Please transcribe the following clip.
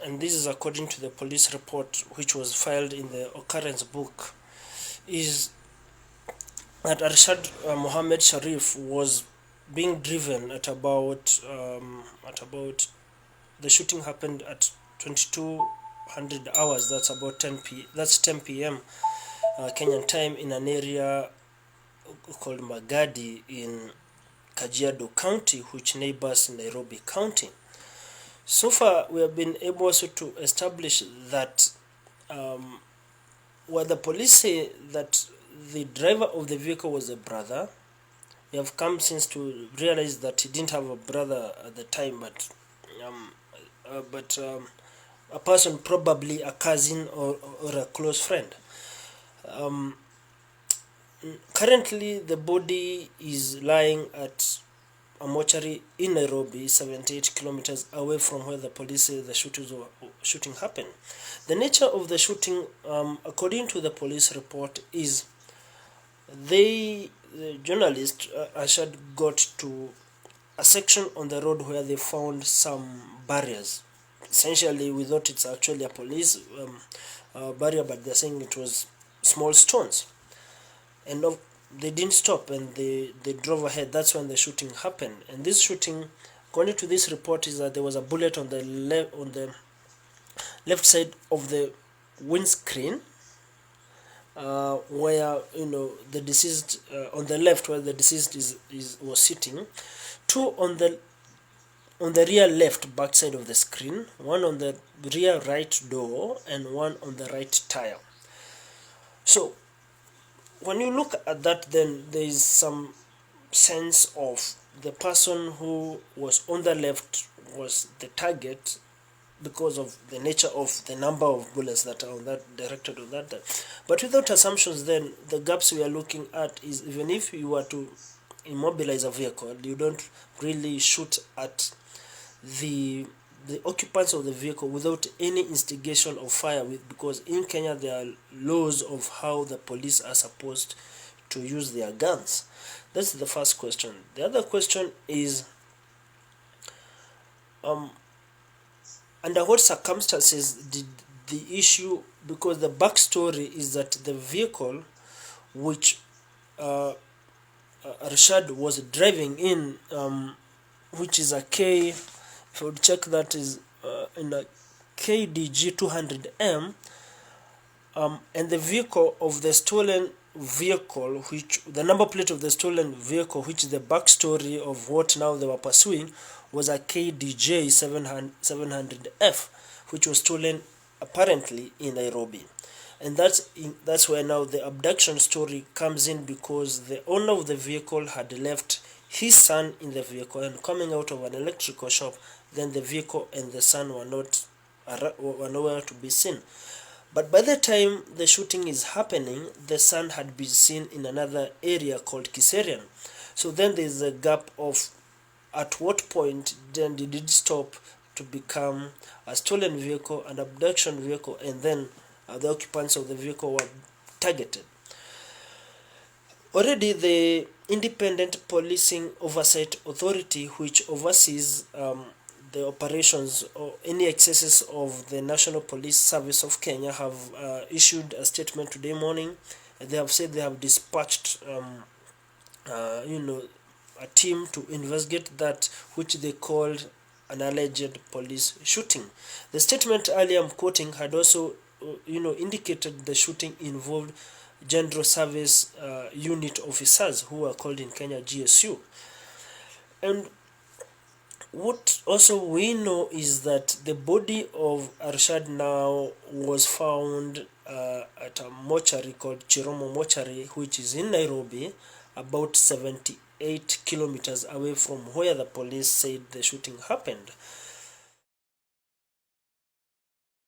and this is according to the police report which was filed in the occurrence book, is that ارشد Mohammed Sharif was being driven at about the shooting happened at 2200 hours. That's about 10 p.m. Kenyan time, in an area called Magadi in Kajiado County, which neighbors Nairobi County. So far, we have been able also to establish that where the police say that the driver of the vehicle was a brother, we have come since to realize that he didn't have a brother at the time, but a person, probably a cousin or a close friend. Currently, the body is lying at a mortuary in Nairobi, 78 kilometers away from where the police say the shooting happened. The nature of the shooting, according to the police report, is the journalist ارشد got to a section on the road where they found some barriers. Essentially, we thought it's actually a police barrier, but they're saying it was small stones. And they didn't stop, and they drove ahead. That's when the shooting happened. And this shooting, according to this report, is that there was a bullet on the left side of the windscreen, where the deceased on the left, where the deceased was sitting. Two on the rear left back side of the screen, one on the rear right door, and one on the right tire. So when you look at that, then there is some sense of the person who was on the left was the target because of the nature of the number of bullets that are on that directed on that. But without assumptions, then the gaps we are looking at is, even if you were to immobilize a vehicle, you don't really shoot at the occupants of the vehicle without any instigation of fire, because in Kenya there are laws of how the police are supposed to use their guns. That's the first question. The other question is, under what circumstances did the issue, because the backstory is that the vehicle which ارشد was driving in, which is a if you would check, that is in a KDG 200M, and the vehicle of the stolen vehicle, which the number plate of the stolen vehicle, which is the backstory of what now they were pursuing, was a KDJ 700F, which was stolen apparently in Nairobi. And that's where now the abduction story comes in, because the owner of the vehicle had left his son in the vehicle, and coming out of an electrical shop, then the vehicle and the son were nowhere to be seen. But by the time the shooting is happening, the son had been seen in another area called Kiserian. So then there is a gap of at what point then did it stop to become a stolen vehicle, an abduction vehicle, and then the occupants of the vehicle were targeted. Already the Independent Policing Oversight Authority, which oversees the operations or any excesses of the National Police Service of Kenya, have issued a statement today morning. They have said they have dispatched a team to investigate that which they called an alleged police shooting. The statement earlier I'm quoting had also indicated the shooting involved General Service Unit officers, who are called in Kenya GSU. And what also we know is that the body of ارشد now was found at a mortuary called Chiromo Mortuary, which is in Nairobi, about 78 kilometers away from where the police said the shooting happened.